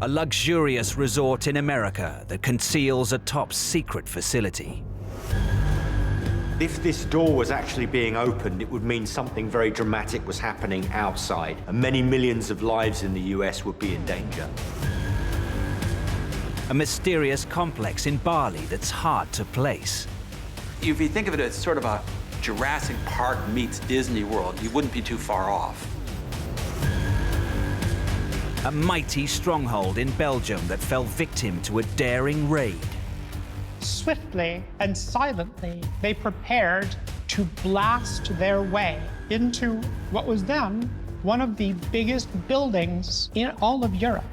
a luxurious resort in America that conceals a top-secret facility. If this door was actually being opened, it would mean something very dramatic was happening outside, and many millions of lives in the US would be in danger. A mysterious complex in Bali that's hard to place. If you think of it as sort of a Jurassic Park meets Disney World, you wouldn't be too far off. A mighty stronghold in Belgium that fell victim to a daring raid. Swiftly and silently, they prepared to blast their way into what was then one of the biggest buildings in all of Europe.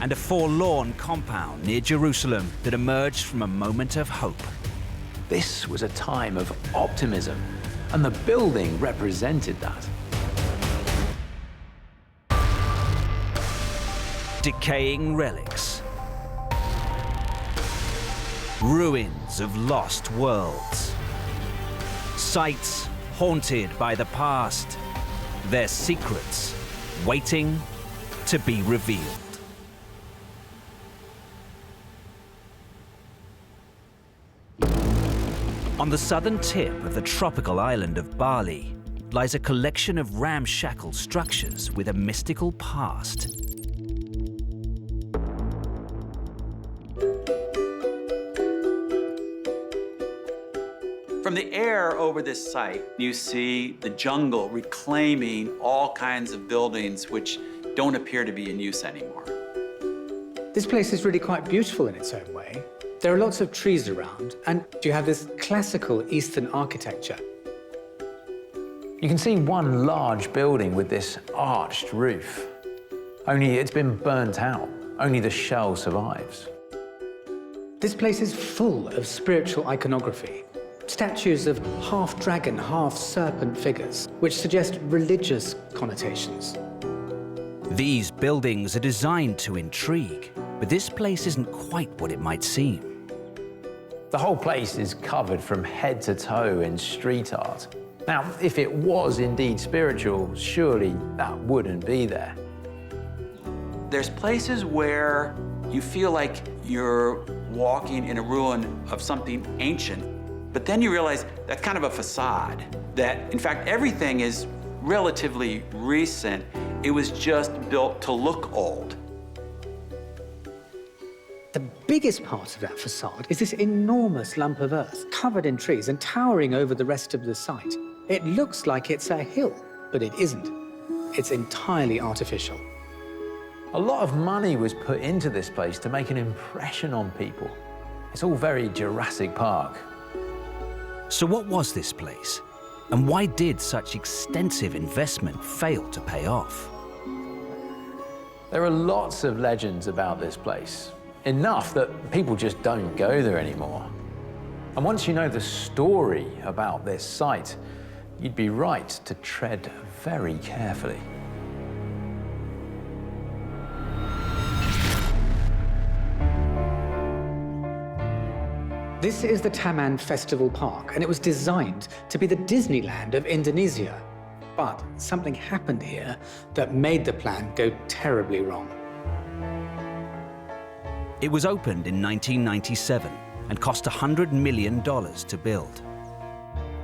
And a forlorn compound near Jerusalem that emerged from a moment of hope. This was a time of optimism, and the building represented that. Decaying relics. Ruins of lost worlds. Sites haunted by the past. Their secrets waiting to be revealed. On the southern tip of the tropical island of Bali lies a collection of ramshackle structures with a mystical past. From the air over this site, you see the jungle reclaiming all kinds of buildings which don't appear to be in use anymore. This place is really quite beautiful in its own way. There are lots of trees around, and you have this classical Eastern architecture. You can see one large building with this arched roof. Only it's been burnt out. Only the shell survives. This place is full of spiritual iconography. Statues of half-dragon, half-serpent figures, which suggest religious connotations. These buildings are designed to intrigue, but this place isn't quite what it might seem. The whole place is covered from head to toe in street art. Now, if it was indeed spiritual, surely that wouldn't be there. There's places where you feel like you're walking in a ruin of something ancient, but then you realize that's kind of a facade, that in fact everything is relatively recent. It was just built to look old. The biggest part of that facade is this enormous lump of earth covered in trees and towering over the rest of the site. It looks like it's a hill, but it isn't. It's entirely artificial. A lot of money was put into this place to make an impression on people. It's all very Jurassic Park. So what was this place? And why did such extensive investment fail to pay off? There are lots of legends about this place. Enough that people just don't go there anymore. And once you know the story about this site, you'd be right to tread very carefully. This is the Taman Festival Park, and it was designed to be the Disneyland of Indonesia. But something happened here that made the plan go terribly wrong. It was opened in 1997 and cost $100 million to build.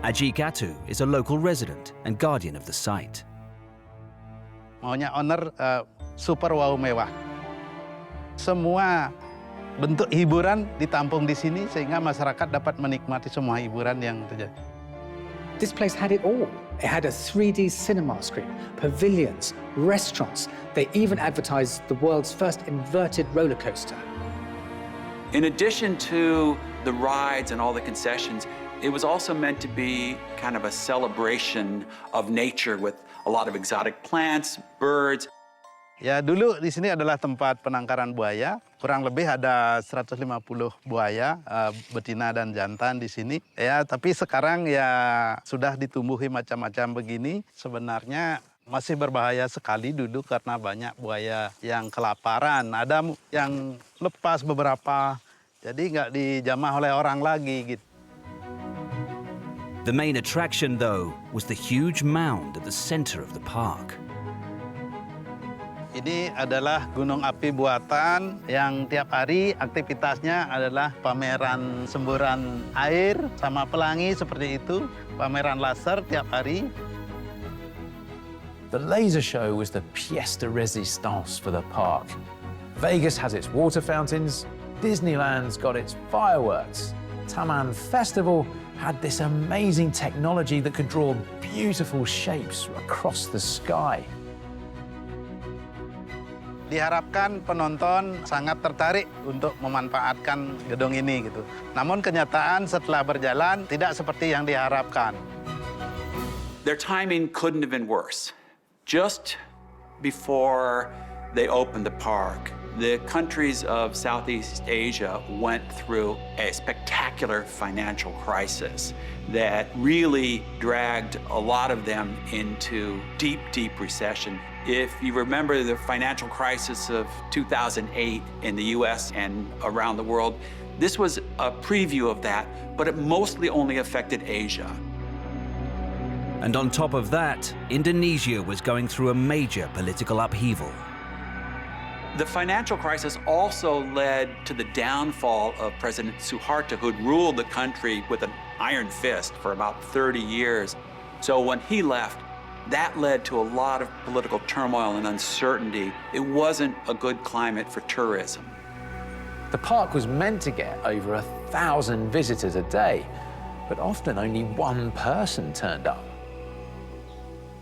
Aji Gatu is a local resident and guardian of the site. Maunya owner super wow mewah. Semua bentuk hiburan ditampung di sini sehingga masyarakat dapat menikmati semua hiburan yang terjadi. This place had it all. It had a 3D cinema screen, pavilions, restaurants. They even advertised the world's first inverted roller coaster. In addition to the rides and all the concessions, it was also meant to be kind of a celebration of nature with a lot of exotic plants, birds. Ya dulu di sini adalah tempat penangkaran buaya. Kurang lebih ada 150 buaya, betina dan jantan di sini. Ya, tapi sekarang ya sudah ditumbuhi macam-macam begini. Sebenarnya masih berbahaya sekali dulu karena banyak buaya yang kelaparan. Ada yang lepas beberapa, jadi nggak dijamah oleh orang lagi gitu. The main attraction, though, was the huge mound at the center of the park. Ini adalah gunung api buatan yang tiap hari aktivitasnya adalah pameran semburan air sama pelangi seperti itu, pameran laser tiap hari. The laser show was the pièce de résistance for the park. Vegas has its water fountains, Disneyland's got its fireworks. Taman Festival had this amazing technology that could draw beautiful shapes across the sky. Diharapkan penonton sangat tertarik untuk memanfaatkan gedung ini gitu. Namun kenyataan setelah berjalan tidak seperti yang diharapkan. Their timing couldn't have been worse. Just before they opened the park, the countries of Southeast Asia went through a spectacular financial crisis that really dragged a lot of them into deep, deep recession. If you remember the financial crisis of 2008 in the US and around the world, this was a preview of that, but it mostly only affected Asia. And on top of that, Indonesia was going through a major political upheaval. The financial crisis also led to the downfall of President Suharto, who'd ruled the country with an iron fist for about 30 years. So when he left, that led to a lot of political turmoil and uncertainty. It wasn't a good climate for tourism. The park was meant to get over 1,000 visitors a day, but often only one person turned up.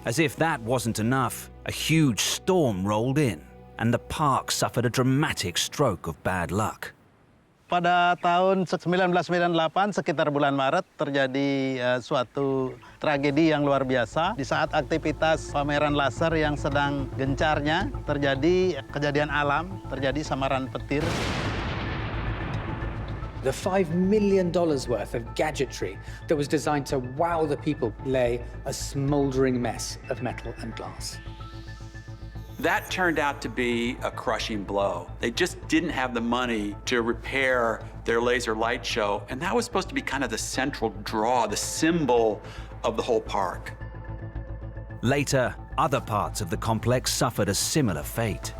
As if that wasn't enough, a huge storm rolled in, and the park suffered a dramatic stroke of bad luck. Pada tahun 1998, sekitar bulan Maret, terjadi suatu tragedi yang luar biasa. Di saat aktivitas pameran laser yang sedang gencarnya, terjadi kejadian alam, terjadi samaran petir. The $5 million worth of gadgetry that was designed to wow the people lay a smoldering mess of metal and glass. That turned out to be a crushing blow. They just didn't have the money to repair their laser light show, and that was supposed to be kind of the central draw, the symbol of the whole park. Later, other parts of the complex suffered a similar fate.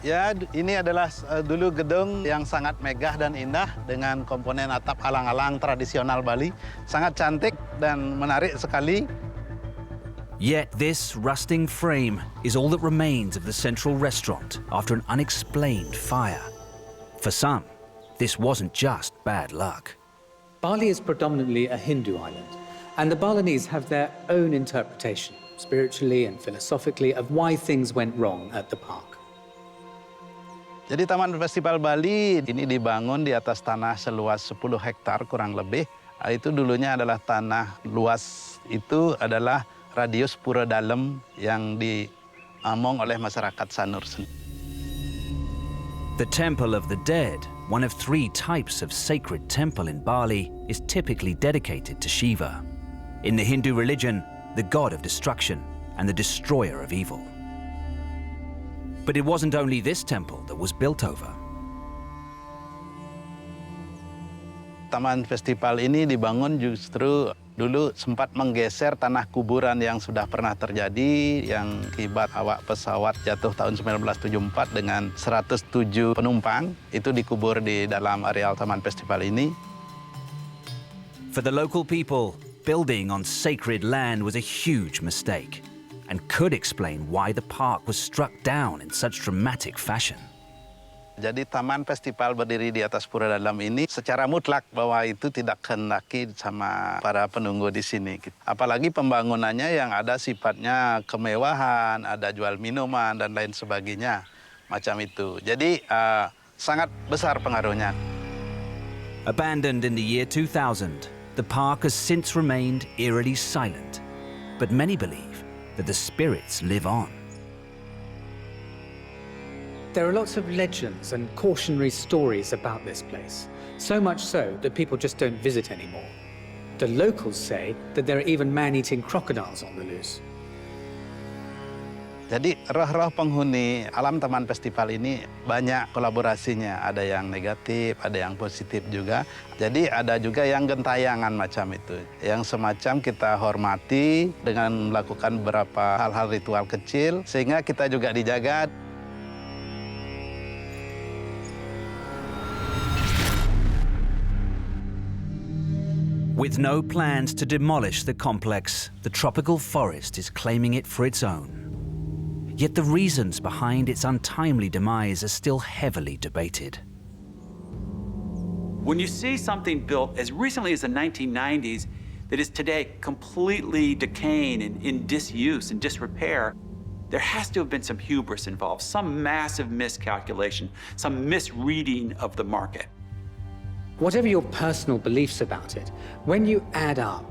Ya, ini adalah dulu gedung yang sangat megah dan indah dengan komponen atap alang-alang tradisional Bali. Sangat cantik dan menarik sekali. Yet this rusting frame is all that remains of the central restaurant after an unexplained fire. For some, this wasn't just bad luck. Bali is predominantly a Hindu island, and the Balinese have their own interpretation, spiritually and philosophically, of why things went wrong at the park. Jadi Taman Festival Bali ini dibangun di atas tanah seluas 10 hektar kurang lebih. Itu dulunya adalah tanah luas itu adalah radius pura dalam yang diamong oleh masyarakat Sanur. The Temple of the Dead, one of 3 types of sacred temple in Bali, is typically dedicated to Shiva. In the Hindu religion, the god of destruction and the destroyer of evil. But it wasn't only this temple that was built over. Taman Festival ini dibangun justru dulu sempat menggeser tanah kuburan yang sudah pernah terjadi yang akibat awak pesawat jatuh tahun 1974 dengan 107 penumpang. Itu dikubur di dalam areal Taman Festival ini. For the local people, building on sacred land was a huge mistake and could explain why the park was struck down in such dramatic fashion. Jadi Taman Festival berdiri di atas pura dalam ini secara mutlak bahwa itu tidak kehendaki sama para penunggu di sini. Apalagi pembangunannya yang ada sifatnya kemewahan, ada jual minuman dan lain sebagainya macam itu. Jadi sangat besar pengaruhnya. Abandoned in the year 2000, the park has since remained eerily silent, but many believe that the spirits live on. There are lots of legends and cautionary stories about this place, so much so that people just don't visit anymore. The locals say that there are even man-eating crocodiles on the loose. Jadi roh-roh penghuni alam Taman Festival ini banyak kolaborasinya. Ada yang negatif, ada yang positif juga. Jadi ada juga yang gentayangan macam itu. Yang semacam kita hormati dengan melakukan beberapa hal-hal ritual kecil. Sehingga kita juga dijaga. With no plans to demolish the complex, the tropical forest is claiming it for its own. Yet the reasons behind its untimely demise are still heavily debated. When you see something built as recently as the 1990s that is today completely decaying and in disuse and disrepair, there has to have been some hubris involved, some massive miscalculation, some misreading of the market. Whatever your personal beliefs about it, when you add up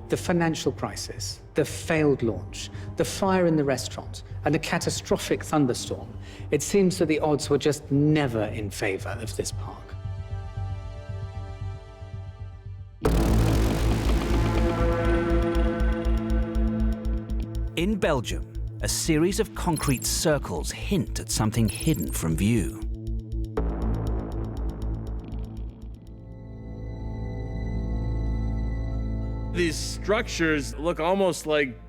the financial crisis, the failed launch, the fire in the restaurant, and a catastrophic thunderstorm, it seems that the odds were just never in favor of this park. In Belgium, a series of concrete circles hint at something hidden from view. These structures look almost like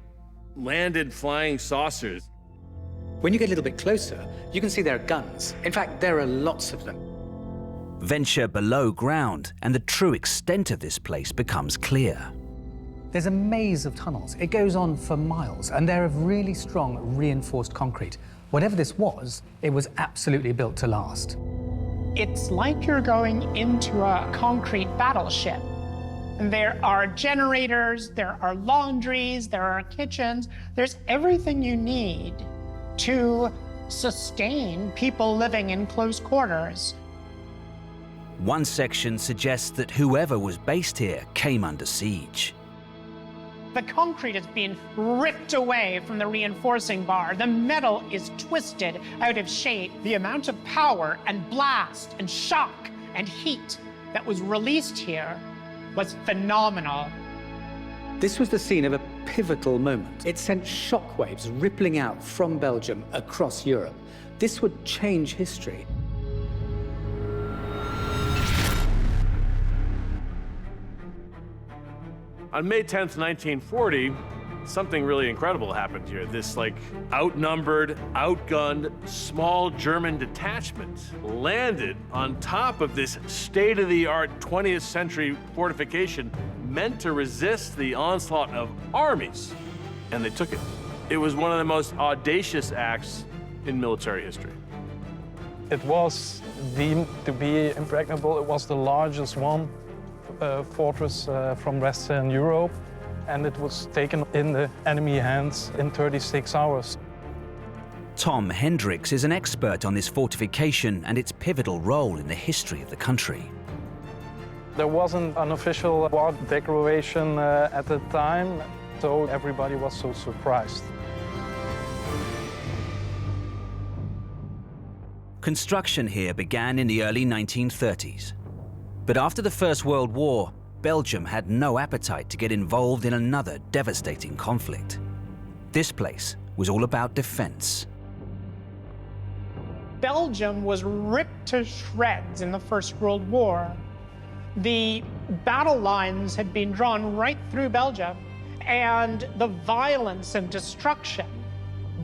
landed flying saucers. When you get a little bit closer, you can see there are guns. In fact, there are lots of them. Venture below ground, and the true extent of this place becomes clear. There's a maze of tunnels. It goes on for miles, and they're of really strong, reinforced concrete. Whatever this was, it was absolutely built to last. It's like you're going into a concrete battleship. There are generators, there are laundries, there are kitchens. There's everything you need to sustain people living in close quarters. One section suggests that whoever was based here came under siege. The concrete is being ripped away from the reinforcing bar. The metal is twisted out of shape. The amount of power and blast and shock and heat that was released here was phenomenal. This was the scene of a pivotal moment. It sent shockwaves rippling out from Belgium across Europe. This would change history. On May 10th, 1940, something really incredible happened here. This outnumbered, outgunned, small German detachment landed on top of this state-of-the-art 20th century fortification meant to resist the onslaught of armies, and they took it. It was one of the most audacious acts in military history. It was deemed to be impregnable. It was the largest fortress from Western Europe, and it was taken in the enemy hands in 36 hours. Tom Hendricks is an expert on this fortification and its pivotal role in the history of the country. There wasn't an official war declaration at the time, so everybody was so surprised. Construction here began in the early 1930s. But after the First World War, Belgium had no appetite to get involved in another devastating conflict. This place was all about defense. Belgium was ripped to shreds in the First World War. The battle lines had been drawn right through Belgium, and the violence and destruction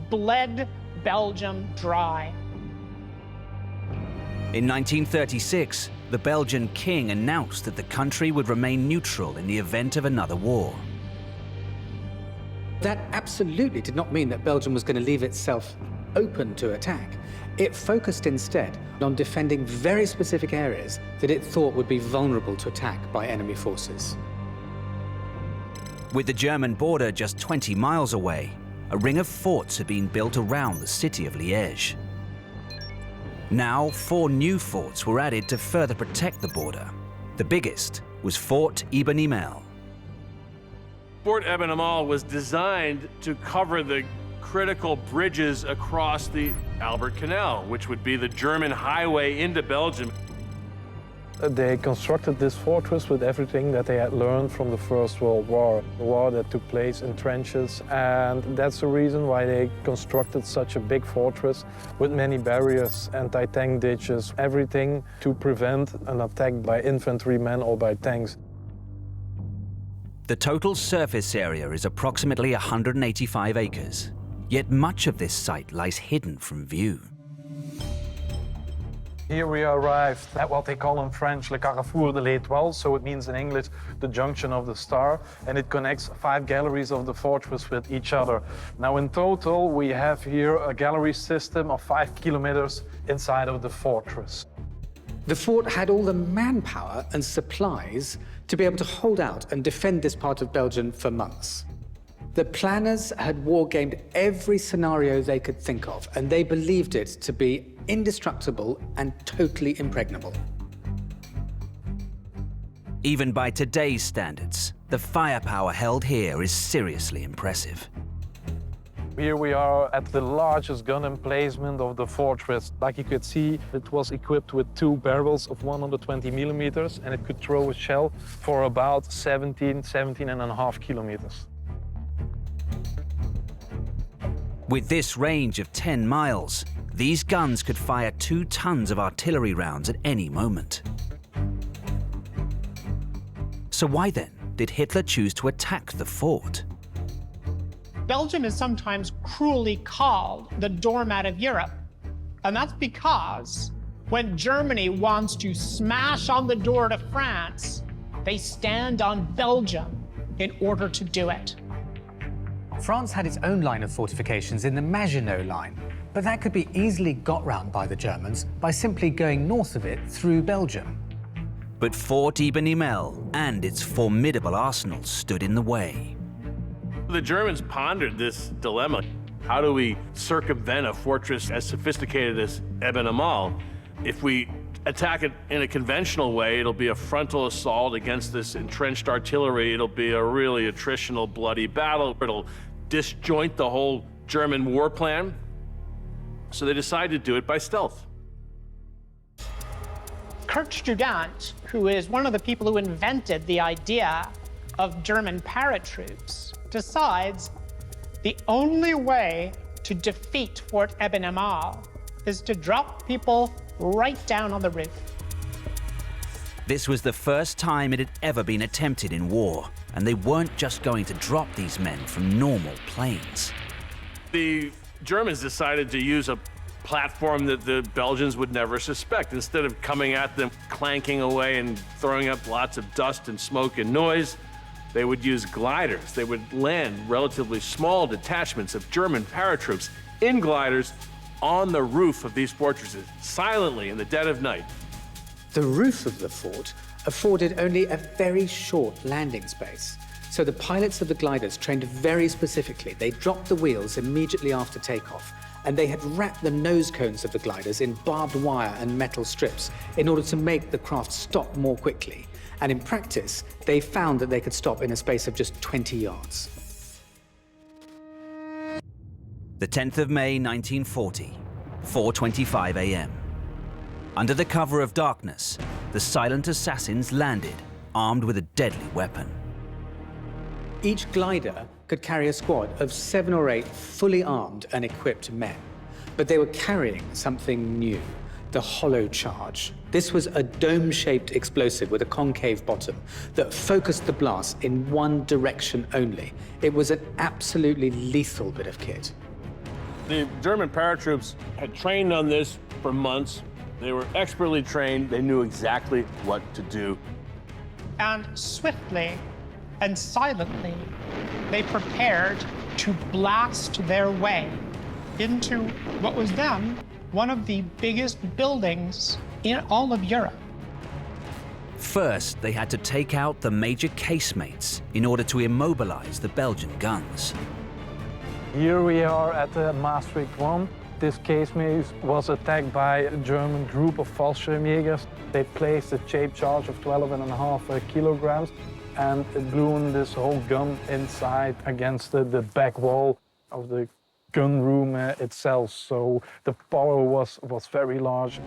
bled Belgium dry. In 1936, the Belgian king announced that the country would remain neutral in the event of another war. That absolutely did not mean that Belgium was going to leave itself open to attack. It focused instead on defending very specific areas that it thought would be vulnerable to attack by enemy forces. With the German border just 20 miles away, a ring of forts had been built around the city of Liège. Now, 4 new forts were added to further protect the border. The biggest was Fort Eben-Emael. Fort Eben-Emael was designed to cover the critical bridges across the Albert Canal, which would be the German highway into Belgium. They constructed this fortress with everything that they had learned from the First World War, the war that took place in trenches, and that's the reason why they constructed such a big fortress with many barriers, anti-tank ditches, everything to prevent an attack by infantrymen or by tanks. The total surface area is approximately 185 acres, yet much of this site lies hidden from view. Here we arrived at what they call in French le carrefour de l'étoile, so it means in English the junction of the star, and it connects 5 galleries of the fortress with each other. Now in total we have here a gallery system of 5 kilometers inside of the fortress. The fort had all the manpower and supplies to be able to hold out and defend this part of Belgium for months. The planners had wargamed every scenario they could think of, and they believed it to be indestructible and totally impregnable. Even by today's standards, the firepower held here is seriously impressive. Here we are at the largest gun emplacement of the fortress. Like you could see, it was equipped with 2 barrels of 120 millimeters, and it could throw a shell for about 17.5 kilometers. With this range of 10 miles, these guns could fire 2 tons of artillery rounds at any moment. So why then did Hitler choose to attack the fort? Belgium is sometimes cruelly called the doormat of Europe. And that's because when Germany wants to smash on the door to France, they stand on Belgium in order to do it. France had its own line of fortifications in the Maginot Line, but that could be easily got round by the Germans by simply going north of it through Belgium. But Fort Eben-Emael and its formidable arsenal stood in the way. The Germans pondered this dilemma. How do we circumvent a fortress as sophisticated as Eben-Emael? If we attack it in a conventional way, it'll be a frontal assault against this entrenched artillery. It'll be a really attritional, bloody battle. It'll disjoint the whole German war plan. So they decided to do it by stealth. Kurt Student, who is one of the people who invented the idea of German paratroops, decides the only way to defeat Fort Eben-Emael is to drop people right down on the roof. This was the first time it had ever been attempted in war, and they weren't just going to drop these men from normal planes. The Germans decided to use a platform that the Belgians would never suspect. Instead of coming at them, clanking away and throwing up lots of dust and smoke and noise, they would use gliders. They would land relatively small detachments of German paratroops in gliders on the roof of these fortresses, silently in the dead of night. The roof of the fort afforded only a very short landing space, so the pilots of the gliders trained very specifically. They dropped the wheels immediately after takeoff, and they had wrapped the nose cones of the gliders in barbed wire and metal strips in order to make the craft stop more quickly. And in practice, they found that they could stop in a space of just 20 yards. The 10th of May, 1940, 4:25 a.m. Under the cover of darkness, the silent assassins landed, armed with a deadly weapon. Each glider could carry a squad of 7 or 8 fully armed and equipped men. But they were carrying something new, the hollow charge. This was a dome-shaped explosive with a concave bottom that focused the blast in one direction only. It was an absolutely lethal bit of kit. The German paratroops had trained on this for months. They were expertly trained. They knew exactly what to do. And swiftly and silently, they prepared to blast their way into what was then one of the biggest buildings in all of Europe. First, they had to take out the major casemates in order to immobilize the Belgian guns. Here we are at the Maastricht 1. This casemate was attacked by a German group of Fallschirmjägers. They placed a shape charge of 12.5 kilograms, and it blew in this whole gun inside against the back wall of the gun room itself. So the power was very large.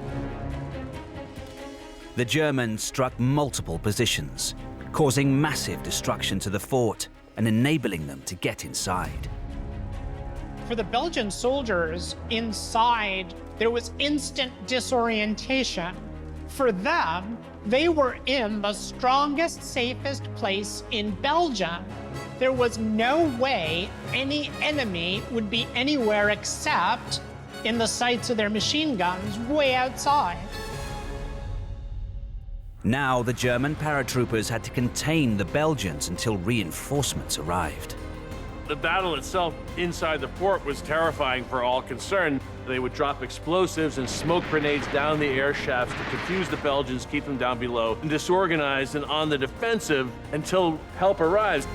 The Germans struck multiple positions, causing massive destruction to the fort and enabling them to get inside. For the Belgian soldiers inside, there was instant disorientation. For them, they were in the strongest, safest place in Belgium. There was no way any enemy would be anywhere except in the sights of their machine guns way outside. Now the German paratroopers had to contain the Belgians until reinforcements arrived. The battle itself inside the fort was terrifying for all concerned. They would drop explosives and smoke grenades down the air shafts to confuse the Belgians, keep them down below, and disorganized and on the defensive until help arrives.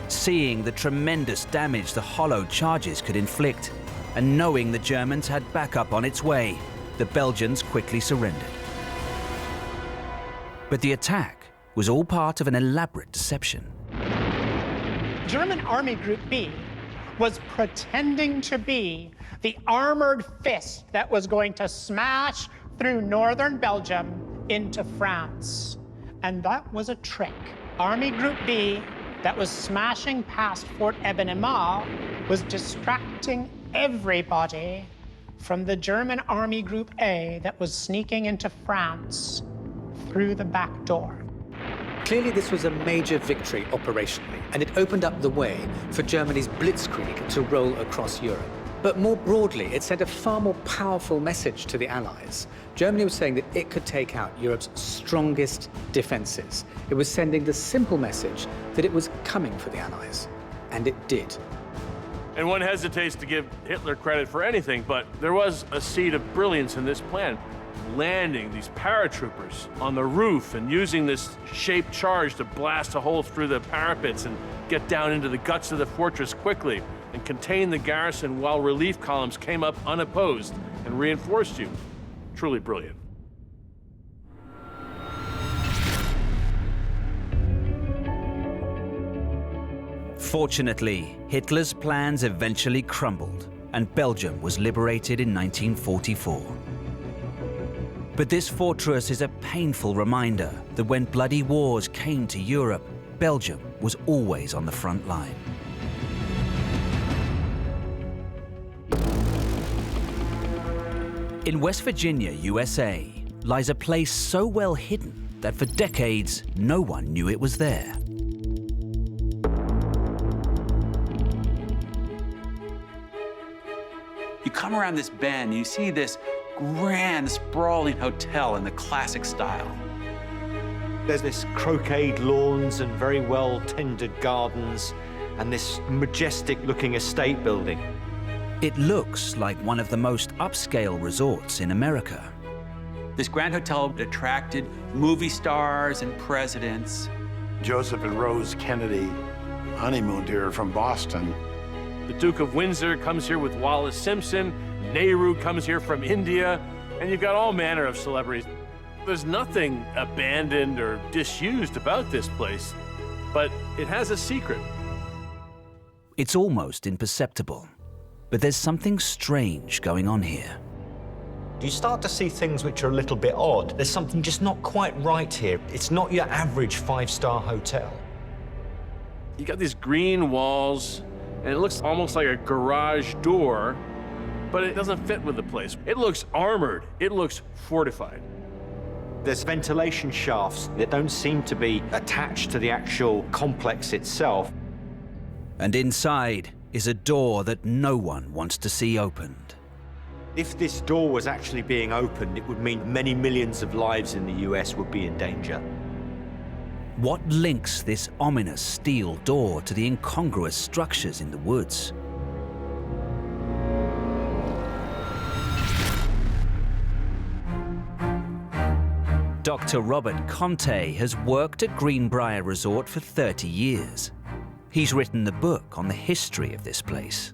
Seeing the tremendous damage the hollow charges could inflict, and knowing the Germans had backup on its way, the Belgians quickly surrendered. But the attack was all part of an elaborate deception. German Army Group B was pretending to be the armored fist that was going to smash through northern Belgium into France. And that was a trick. Army Group B that was smashing past Fort Eben-Emael was distracting everybody from the German Army Group A that was sneaking into France through the back door. Clearly, this was a major victory operationally, and it opened up the way for Germany's blitzkrieg to roll across Europe. But more broadly, it sent a far more powerful message to the Allies. Germany was saying that it could take out Europe's strongest defenses. It was sending the simple message that it was coming for the Allies, and it did. And one hesitates to give Hitler credit for anything, but there was a seed of brilliance in this plan. Landing these paratroopers on the roof and using this shaped charge to blast a hole through the parapets and get down into the guts of the fortress quickly and contain the garrison while relief columns came up unopposed and reinforced you. Truly brilliant. Fortunately, Hitler's plans eventually crumbled, and Belgium was liberated in 1944. But this fortress is a painful reminder that when bloody wars came to Europe, Belgium was always on the front line. In West Virginia, USA, lies a place so well hidden that for decades, no one knew it was there. You come around this bend, you see this grand, sprawling hotel in the classic style. There's this croquet lawns and very well-tended gardens and this majestic-looking estate building. It looks like one of the most upscale resorts in America. This grand hotel attracted movie stars and presidents. Joseph and Rose Kennedy honeymooned here from Boston. The Duke of Windsor comes here with Wallace Simpson, Nehru comes here from India, and you've got all manner of celebrities. There's nothing abandoned or disused about this place, but it has a secret. It's almost imperceptible, but there's something strange going on here. You start to see things which are a little bit odd. There's something just not quite right here. It's not your average five-star hotel. You got these green walls, and it looks almost like a garage door, but it doesn't fit with the place. It looks armored. It looks fortified. There's ventilation shafts that don't seem to be attached to the actual complex itself. And inside is a door that no one wants to see opened. If this door was actually being opened, it would mean many millions of lives in the US would be in danger. What links this ominous steel door to the incongruous structures in the woods? Dr. Robert Conte has worked at Greenbrier Resort for 30 years. He's written the book on the history of this place.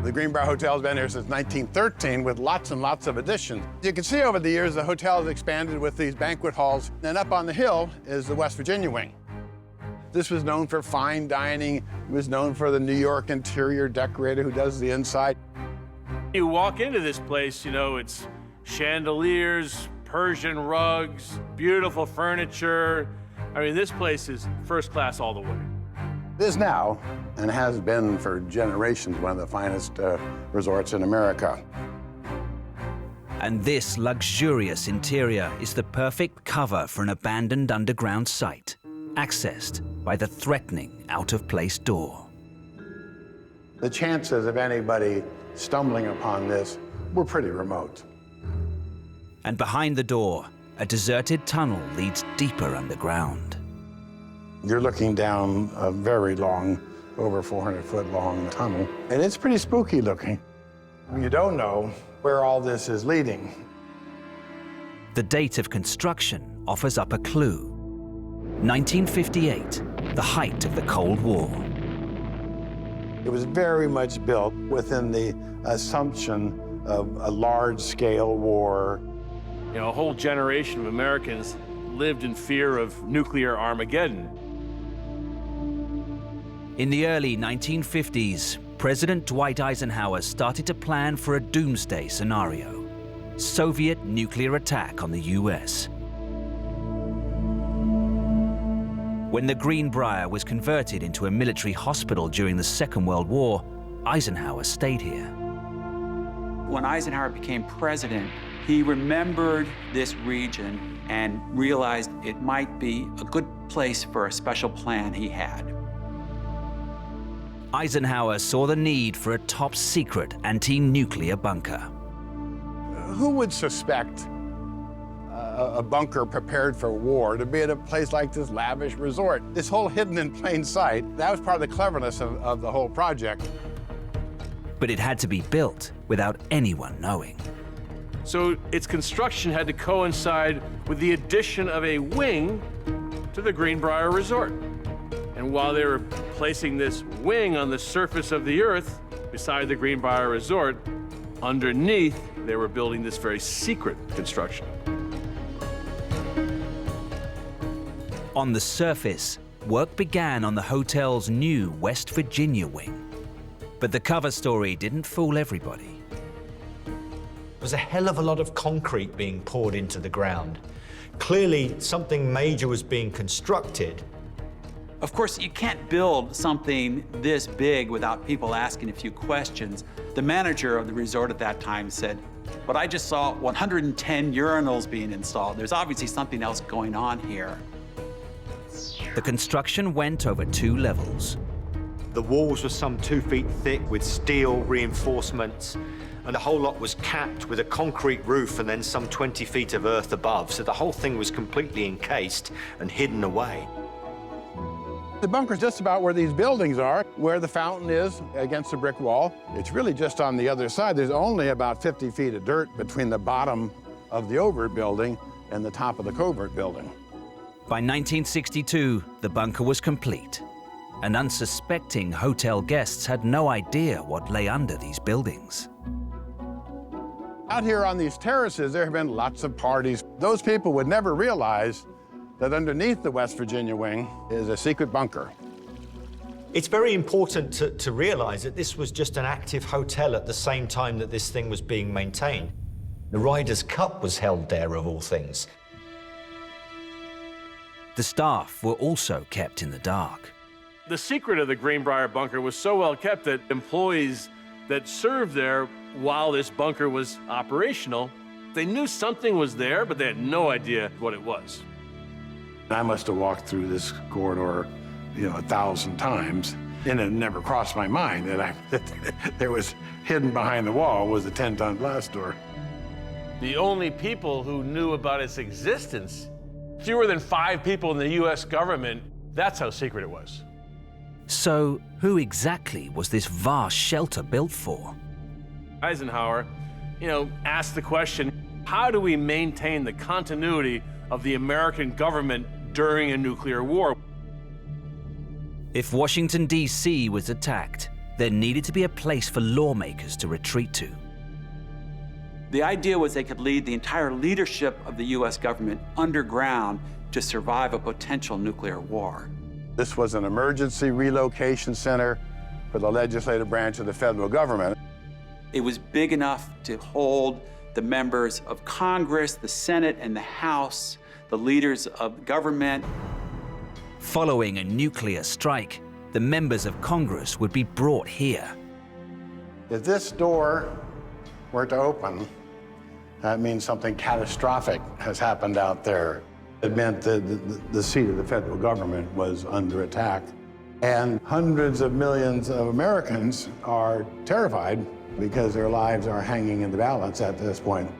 The Greenbrier Hotel has been here since 1913 with lots and lots of additions. You can see over the years the hotel has expanded with these banquet halls, and up on the hill is the West Virginia wing. This was known for fine dining. It was known for the New York interior decorator who does the inside. You walk into this place, you know, it's Chandeliers, Persian rugs, beautiful furniture. I mean, this place is first class all the way. It is now, and has been for generations, one of the finest resorts in America. And this luxurious interior is the perfect cover for an abandoned underground site, accessed by the threatening out-of-place door. The chances of anybody stumbling upon this were pretty remote. And behind the door, a deserted tunnel leads deeper underground. You're looking down a very long, over 400-foot long tunnel, and it's pretty spooky looking. You don't know where all this is leading. The date of construction offers up a clue. 1958, the height of the Cold War. It was very much built within the assumption of a large-scale war. You know, a whole generation of Americans lived in fear of nuclear Armageddon. In the early 1950s, President Dwight Eisenhower started to plan for a doomsday scenario: Soviet nuclear attack on the US. When the Greenbrier was converted into a military hospital during the Second World War, Eisenhower stayed here. When Eisenhower became president, he remembered this region and realized it might be a good place for a special plan he had. Eisenhower saw the need for a top-secret anti-nuclear bunker. Who would suspect a bunker prepared for war to be at a place like this lavish resort? This whole hidden in plain sight, that was part of the cleverness of the whole project. But it had to be built without anyone knowing. So its construction had to coincide with the addition of a wing to the Greenbrier Resort. And while they were placing this wing on the surface of the earth beside the Greenbrier Resort, underneath they were building this very secret construction. On the surface, work began on the hotel's new West Virginia wing. But the cover story didn't fool everybody. There was a hell of a lot of concrete being poured into the ground. Clearly, something major was being constructed. Of course, you can't build something this big without people asking a few questions. The manager of the resort at that time said, "But I just saw 110 urinals being installed. There's obviously something else going on here." The construction went over 2 levels. The walls were some 2 feet thick with steel reinforcements, and the whole lot was capped with a concrete roof and then some 20 feet of earth above, so the whole thing was completely encased and hidden away. The bunker's just about where these buildings are, where the fountain is against the brick wall. It's really just on the other side. There's only about 50 feet of dirt between the bottom of the overt building and the top of the covert building. By 1962, the bunker was complete, and unsuspecting hotel guests had no idea what lay under these buildings. Out here on these terraces, there have been lots of parties. Those people would never realize that underneath the West Virginia wing is a secret bunker. It's very important to realize that this was just an active hotel at the same time that this thing was being maintained. The Ryder's Cup was held there, of all things. The staff were also kept in the dark. The secret of the Greenbrier bunker was so well kept that employees that served there while this bunker was operational, they knew something was there, but they had no idea what it was. I must have walked through this corridor, 1,000 times, and it never crossed my mind that there was hidden behind the wall was a 10-ton blast door. The only people who knew about its existence, fewer than 5 people in the US government, that's how secret it was. So, who exactly was this vast shelter built for? Eisenhower, asked the question, how do we maintain the continuity of the American government during a nuclear war? If Washington, D.C. was attacked, there needed to be a place for lawmakers to retreat to. The idea was they could lead the entire leadership of the US government underground to survive a potential nuclear war. This was an emergency relocation center for the legislative branch of the federal government. It was big enough to hold the members of Congress, the Senate and the House, the leaders of government. Following a nuclear strike, the members of Congress would be brought here. If this door were to open, that means something catastrophic has happened out there. It meant that the seat of the federal government was under attack. And hundreds of millions of Americans are terrified because their lives are hanging in the balance at this point.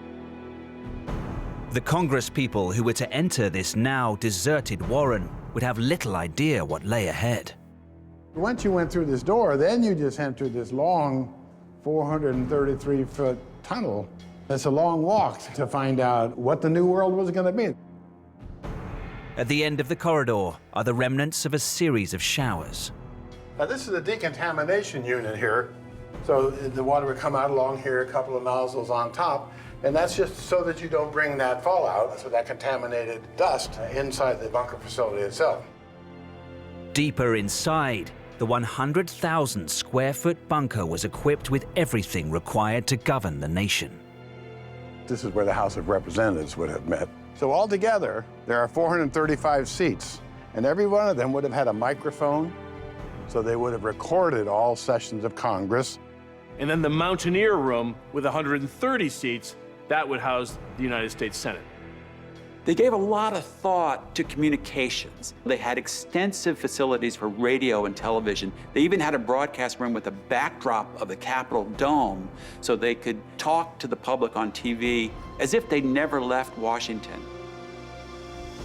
The Congress people who were to enter this now deserted warren would have little idea what lay ahead. Once you went through this door, then you just entered this long 433-foot tunnel. It's a long walk to find out what the new world was going to be. At the end of the corridor are the remnants of a series of showers. Now, this is a decontamination unit here. So the water would come out along here, a couple of nozzles on top, and that's just so that you don't bring that fallout, so that contaminated dust, inside the bunker facility itself. Deeper inside, the 100,000 square foot bunker was equipped with everything required to govern the nation. This is where the House of Representatives would have met. So altogether, there are 435 seats, and every one of them would have had a microphone, so they would have recorded all sessions of Congress. And then the Mountaineer Room with 130 seats, that would house the United States Senate. They gave a lot of thought to communications. They had extensive facilities for radio and television. They even had a broadcast room with a backdrop of the Capitol Dome so they could talk to the public on TV as if they'd never left Washington.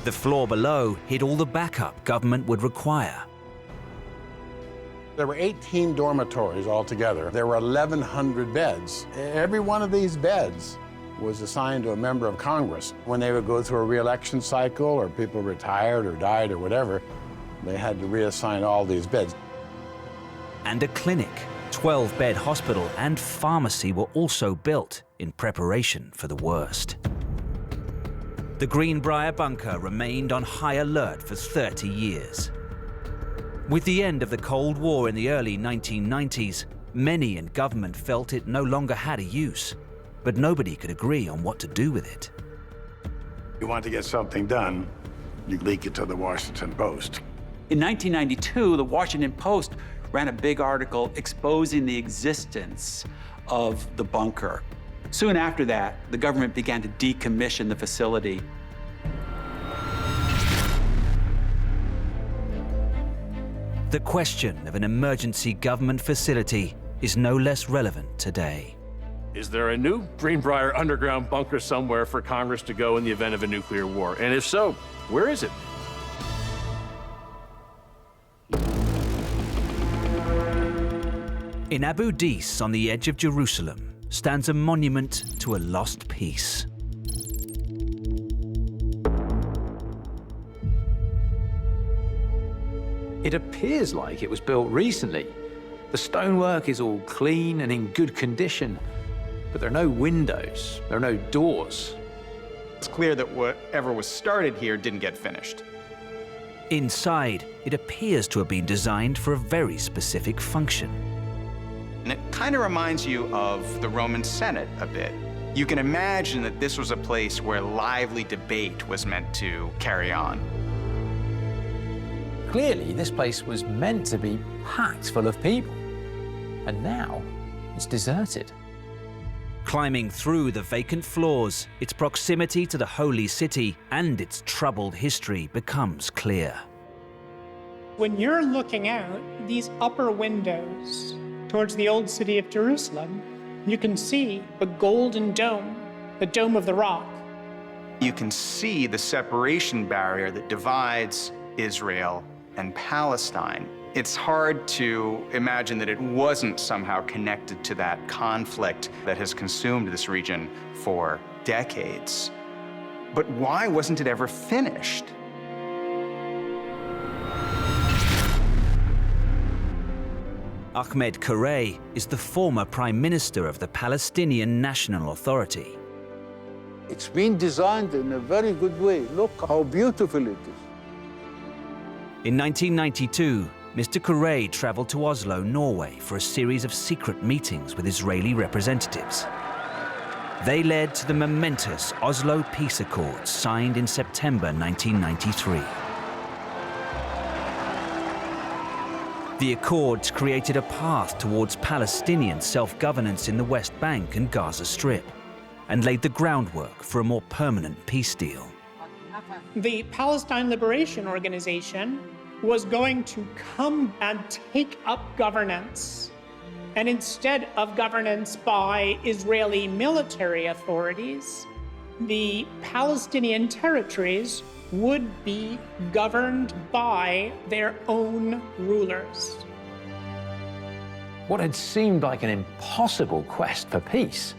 The floor below hid all the backup government would require. There were 18 dormitories altogether. There were 1,100 beds. Every one of these beds was assigned to a member of Congress. When they would go through a re-election cycle or people retired or died or whatever, they had to reassign all these beds. And a clinic, 12-bed hospital and pharmacy were also built in preparation for the worst. The Greenbrier bunker remained on high alert for 30 years. With the end of the Cold War in the early 1990s, many in government felt it no longer had a use, but nobody could agree on what to do with it. You want to get something done, you leak it to the Washington Post. In 1992, the Washington Post ran a big article exposing the existence of the bunker. Soon after that, the government began to decommission the facility. The question of an emergency government facility is no less relevant today. Is there a new Greenbrier underground bunker somewhere for Congress to go in the event of a nuclear war? And if so, where is it? In Abu Dis, on the edge of Jerusalem, stands a monument to a lost peace. It appears like it was built recently. The stonework is all clean and in good condition, but there are no windows, there are no doors. It's clear that whatever was started here didn't get finished. Inside, it appears to have been designed for a very specific function. And it kind of reminds you of the Roman Senate a bit. You can imagine that this was a place where lively debate was meant to carry on. Clearly, this place was meant to be packed full of people, and now it's deserted. Climbing through the vacant floors, its proximity to the holy city and its troubled history becomes clear. When you're looking out these upper windows towards the old city of Jerusalem, you can see the golden dome, the Dome of the Rock. You can see the separation barrier that divides Israel and Palestine. It's hard to imagine that it wasn't somehow connected to that conflict that has consumed this region for decades. But why wasn't it ever finished? Ahmed Kareh is the former Prime Minister of the Palestinian National Authority. It's been designed in a very good way. Look how beautiful it is. In 1992, Mr. Kareh traveled to Oslo, Norway, for a series of secret meetings with Israeli representatives. They led to the momentous Oslo Peace Accords signed in September 1993. The accords created a path towards Palestinian self-governance in the West Bank and Gaza Strip, and laid the groundwork for a more permanent peace deal. The Palestine Liberation Organization was going to come and take up governance. And instead of governance by Israeli military authorities, the Palestinian territories would be governed by their own rulers. What had seemed like an impossible quest for peace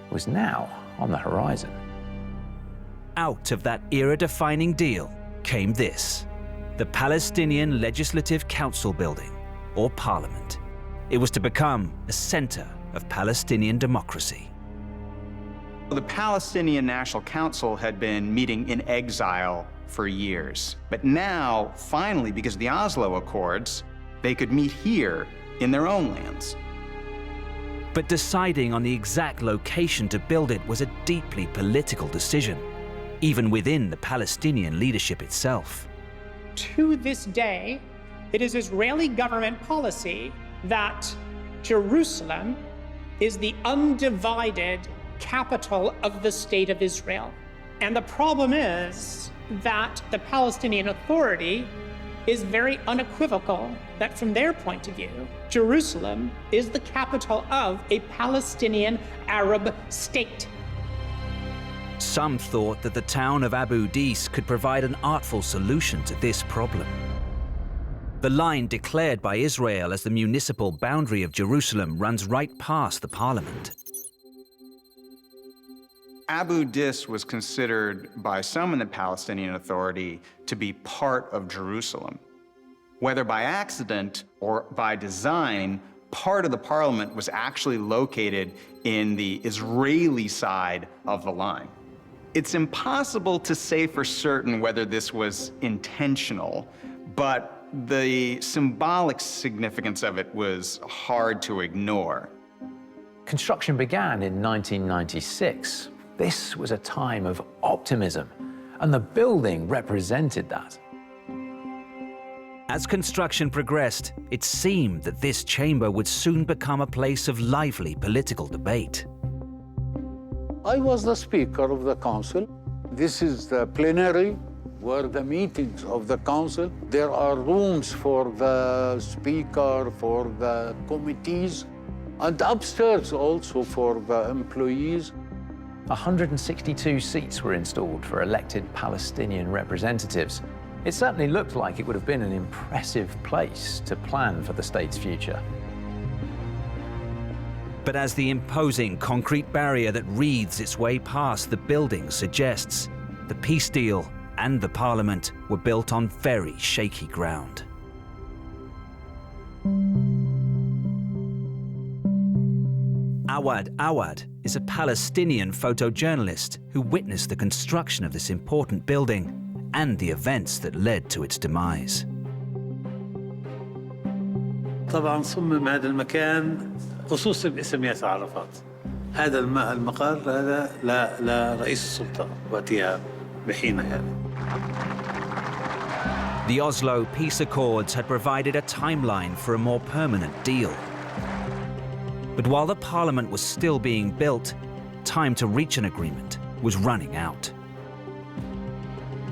was now on the horizon. Out of that era-defining deal came this: the Palestinian Legislative Council Building, or Parliament. It was to become a center of Palestinian democracy. The Palestinian National Council had been meeting in exile for years. But now, finally, because of the Oslo Accords, they could meet here in their own lands. But deciding on the exact location to build it was a deeply political decision, even within the Palestinian leadership itself. To this day, it is Israeli government policy that Jerusalem is the undivided capital of the State of Israel. And the problem is that the Palestinian Authority is very unequivocal that from their point of view, Jerusalem is the capital of a Palestinian Arab state. Some thought that the town of Abu Dis could provide an artful solution to this problem. The line declared by Israel as the municipal boundary of Jerusalem runs right past the parliament. Abu Dis was considered by some in the Palestinian Authority to be part of Jerusalem. Whether by accident or by design, part of the parliament was actually located in the Israeli side of the line. It's impossible to say for certain whether this was intentional, but the symbolic significance of it was hard to ignore. Construction began in 1996. This was a time of optimism, and the building represented that. As construction progressed, it seemed that this chamber would soon become a place of lively political debate. I was the speaker of the council. This is the plenary where the meetings of the council. There are rooms for the speaker, for the committees, and upstairs also for the employees. 162 seats were installed for elected Palestinian representatives. It certainly looked like it would have been an impressive place to plan for the state's future. But as the imposing concrete barrier that wreathes its way past the building suggests, the peace deal and the parliament were built on very shaky ground. Awad is a Palestinian photojournalist who witnessed the construction of this important building and the events that led to its demise. طبعا صمم هذا المكان خصوصا باسم ياسر عرفات. هذا المقر هذا لرئيس السلطة وقتها بحينها يعني. The Oslo Peace Accords had provided a timeline for a more permanent deal. But while the parliament was still being built, time to reach an agreement was running out.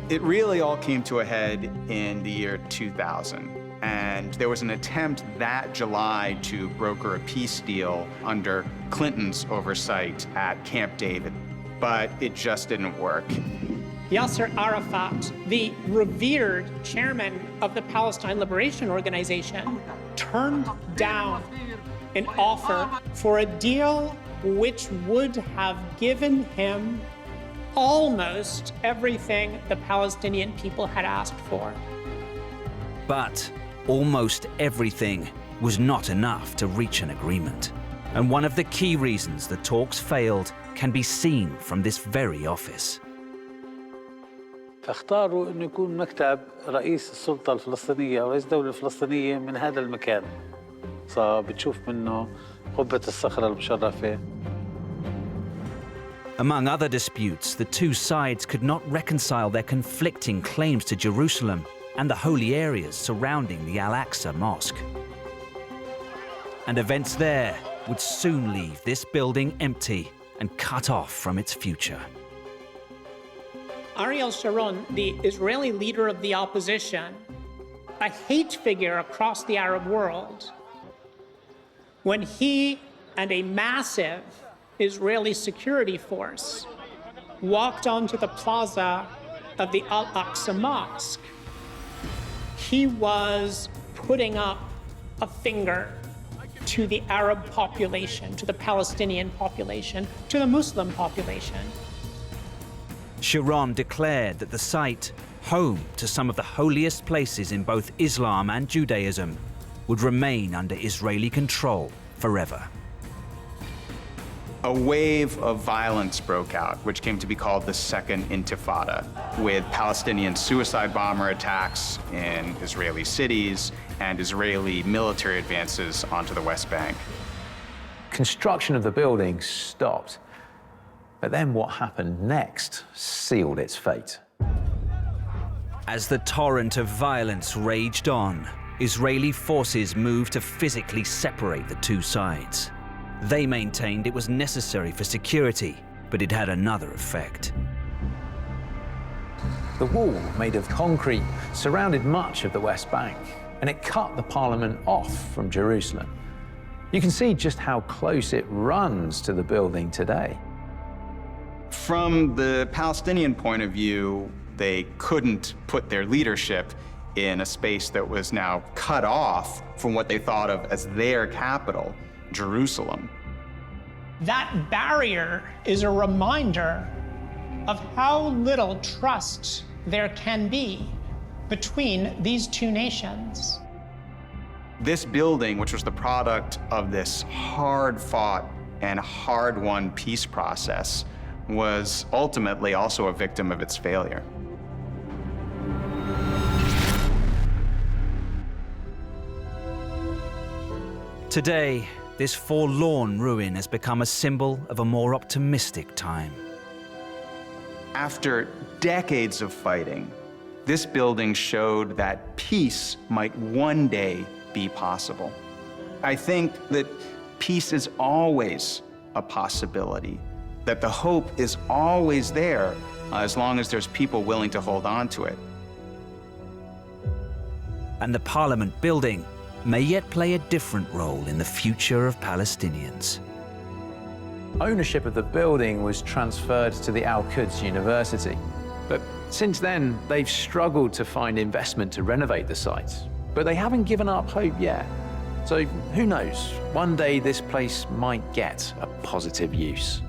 It really all came to a head in the year 2000, and there was an attempt that July to broker a peace deal under Clinton's oversight at Camp David, but it just didn't work. Yasser Arafat, the revered chairman of the Palestine Liberation Organization, turned down an offer for a deal which would have given him almost everything the Palestinian people had asked for. But almost everything was not enough to reach an agreement. And one of the key reasons the talks failed can be seen from this very office. فاختاروا انه يكون مكتب رئيس السلطة الفلسطينية او رئيس الدولة الفلسطينية من هذا المكان. فبتشوف منه قبة الصخرة المشرفة. Among other disputes, the two sides could not reconcile their conflicting claims to Jerusalem and the holy areas surrounding the Al-Aqsa Mosque. And events there would soon leave this building empty and cut off from its future. Ariel Sharon, the Israeli leader of the opposition, a hate figure across the Arab world, when he and a massive Israeli security force walked onto the plaza of the Al-Aqsa Mosque, he was putting up a finger to the Arab population, to the Palestinian population, to the Muslim population. Sharon declared that the site, home to some of the holiest places in both Islam and Judaism, would remain under Israeli control forever. A wave of violence broke out, which came to be called the Second Intifada, with Palestinian suicide bomber attacks in Israeli cities and Israeli military advances onto the West Bank. Construction of the building stopped, but then what happened next sealed its fate. As the torrent of violence raged on, Israeli forces moved to physically separate the two sides. They maintained it was necessary for security, but it had another effect. The wall, made of concrete, surrounded much of the West Bank, and it cut the parliament off from Jerusalem. You can see just how close it runs to the building today. From the Palestinian point of view, they couldn't put their leadership in a space that was now cut off from what they thought of as their capital, Jerusalem. That barrier is a reminder of how little trust there can be between these two nations. This building, which was the product of this hard-fought and hard-won peace process, was ultimately also a victim of its failure. Today, this forlorn ruin has become a symbol of a more optimistic time. After decades of fighting, this building showed that peace might one day be possible. I think that peace is always a possibility, that the hope is always there as long as there's people willing to hold on to it. And the Parliament building may yet play a different role in the future of Palestinians. Ownership of the building was transferred to the Al-Quds University. But since then, they've struggled to find investment to renovate the site. But they haven't given up hope yet. So who knows, one day this place might get a positive use.